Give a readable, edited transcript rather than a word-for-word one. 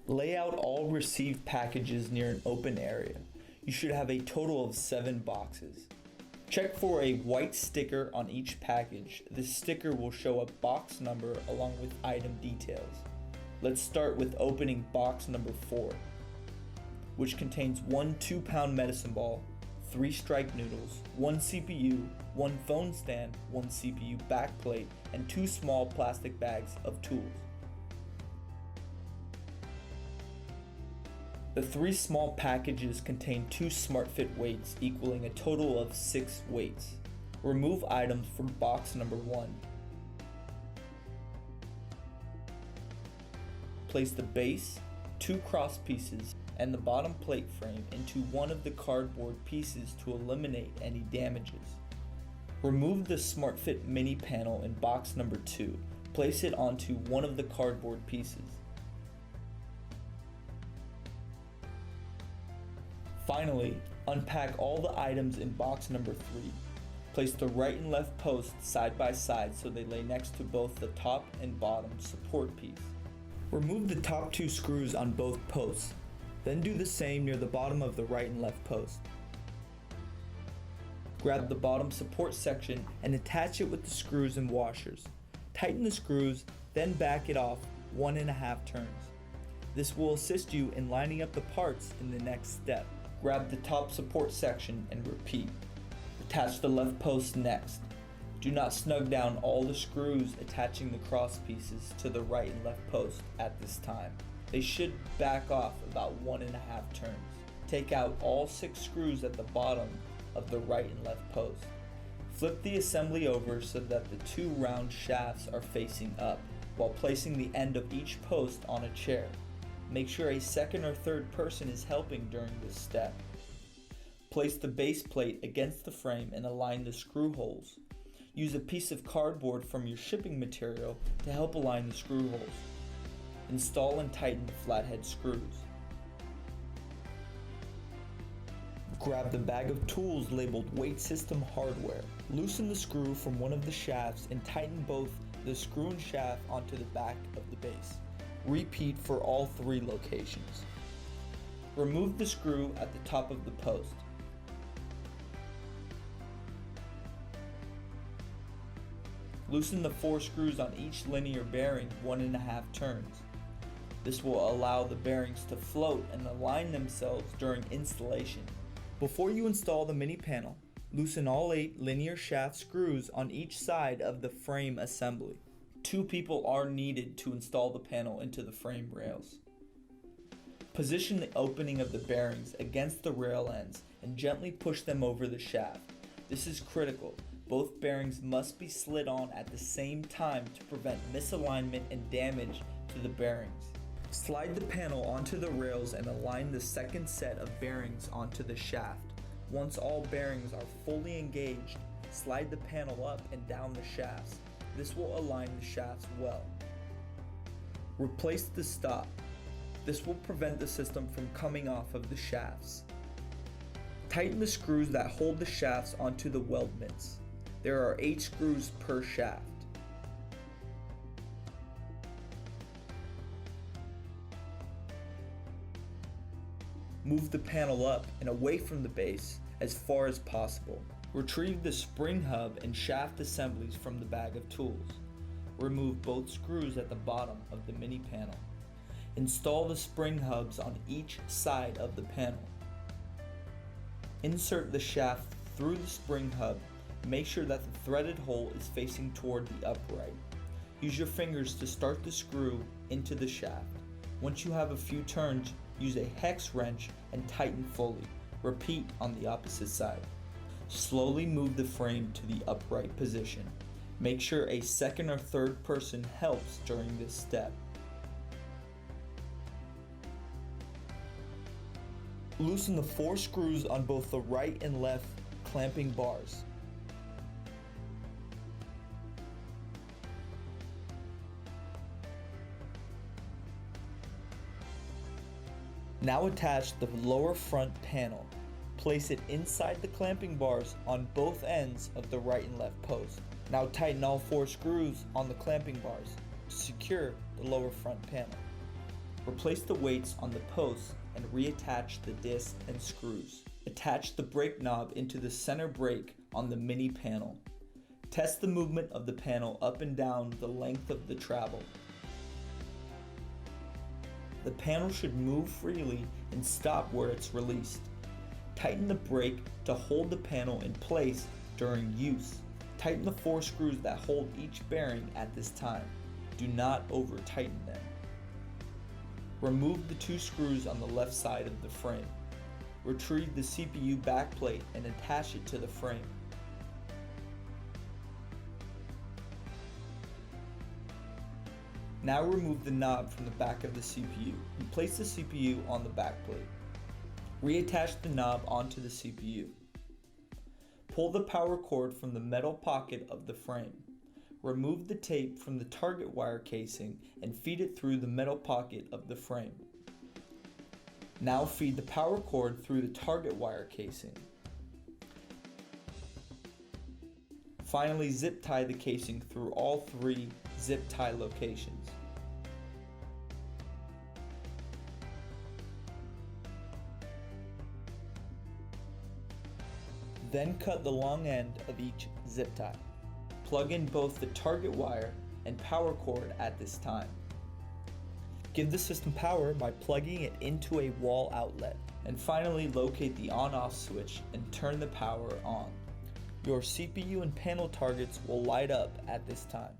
Lay out all received packages near an open area. You should have a total of 7 boxes. Check for a white sticker on each package. This sticker will show a box number along with item details. Let's start with opening box number 4, which contains 1 2-pound medicine ball, 3 strike noodles, 1 CPU, 1 phone stand, 1 CPU backplate, and 2 small plastic bags of tools. The 3 small packages contain 2 SMARTfit weights equaling a total of 6 weights. Remove items from box number 1. Place the base, 2 cross pieces, and the bottom plate frame into one of the cardboard pieces to eliminate any damages. Remove the SMARTfit mini panel in box number 2. Place it onto one of the cardboard pieces. Finally, unpack all the items in box number 3. Place the right and left posts side by side so they lay next to both the top and bottom support piece. Remove the top 2 screws on both posts, then do the same near the bottom of the right and left post. Grab the bottom support section and attach it with the screws and washers. Tighten the screws, then back it off 1.5 turns. This will assist you in lining up the parts in the next step. Grab the top support section and repeat. Attach the left post next. Do not snug down all the screws attaching the cross pieces to the right and left post at this time. They should back off about 1.5 turns. Take out all 6 screws at the bottom of the right and left post. Flip the assembly over so that the 2 round shafts are facing up, while placing the end of each post on a chair. Make sure a second or third person is helping during this step. Place the base plate against the frame and align the screw holes. Use a piece of cardboard from your shipping material to help align the screw holes. Install and tighten the flathead screws. Grab the bag of tools labeled Weight System Hardware. Loosen the screw from one of the shafts and tighten both the screw and shaft onto the back of the base. Repeat for all 3 locations. Remove the screw at the top of the post. Loosen the 4 screws on each linear bearing 1.5 turns. This will allow the bearings to float and align themselves during installation. Before you install the mini panel, loosen all 8 linear shaft screws on each side of the frame assembly. 2 people are needed to install the panel into the frame rails. Position the opening of the bearings against the rail ends and gently push them over the shaft. This is critical. Both bearings must be slid on at the same time to prevent misalignment and damage to the bearings. Slide the panel onto the rails and align the second set of bearings onto the shaft. Once all bearings are fully engaged, slide the panel up and down the shafts. This will align the shafts well. Replace the stop. This will prevent the system from coming off of the shafts. Tighten the screws that hold the shafts onto the weldments. There are 8 screws per shaft. Move the panel up and away from the base as far as possible. Retrieve the spring hub and shaft assemblies from the bag of tools. Remove both screws at the bottom of the mini panel. Install the spring hubs on each side of the panel. Insert the shaft through the spring hub. Make sure that the threaded hole is facing toward the upright. Use your fingers to start the screw into the shaft. Once you have a few turns, use a hex wrench and tighten fully. Repeat on the opposite side. Slowly move the frame to the upright position. Make sure a second or third person helps during this step. Loosen the 4 screws on both the right and left clamping bars. Now attach the lower front panel. Place it inside the clamping bars on both ends of the right and left post. Now tighten all 4 screws on the clamping bars to secure the lower front panel. Replace the weights on the posts and reattach the disc and screws. Attach the brake knob into the center brake on the mini panel. Test the movement of the panel up and down the length of the travel. The panel should move freely and stop where it's released. Tighten the brake to hold the panel in place during use. Tighten the 4 screws that hold each bearing at this time. Do not over tighten them. Remove the 2 screws on the left side of the frame. Retrieve the CPU backplate and attach it to the frame. Now remove the knob from the back of the CPU and place the CPU on the backplate. Reattach the knob onto the CPU. Pull the power cord from the metal pocket of the frame. Remove the tape from the target wire casing and feed it through the metal pocket of the frame. Now feed the power cord through the target wire casing. Finally, zip tie the casing through all 3 zip tie locations. Then cut the long end of each zip tie. Plug in both the target wire and power cord at this time. Give the system power by plugging it into a wall outlet. And finally, locate the on-off switch and turn the power on. Your CPU and panel targets will light up at this time.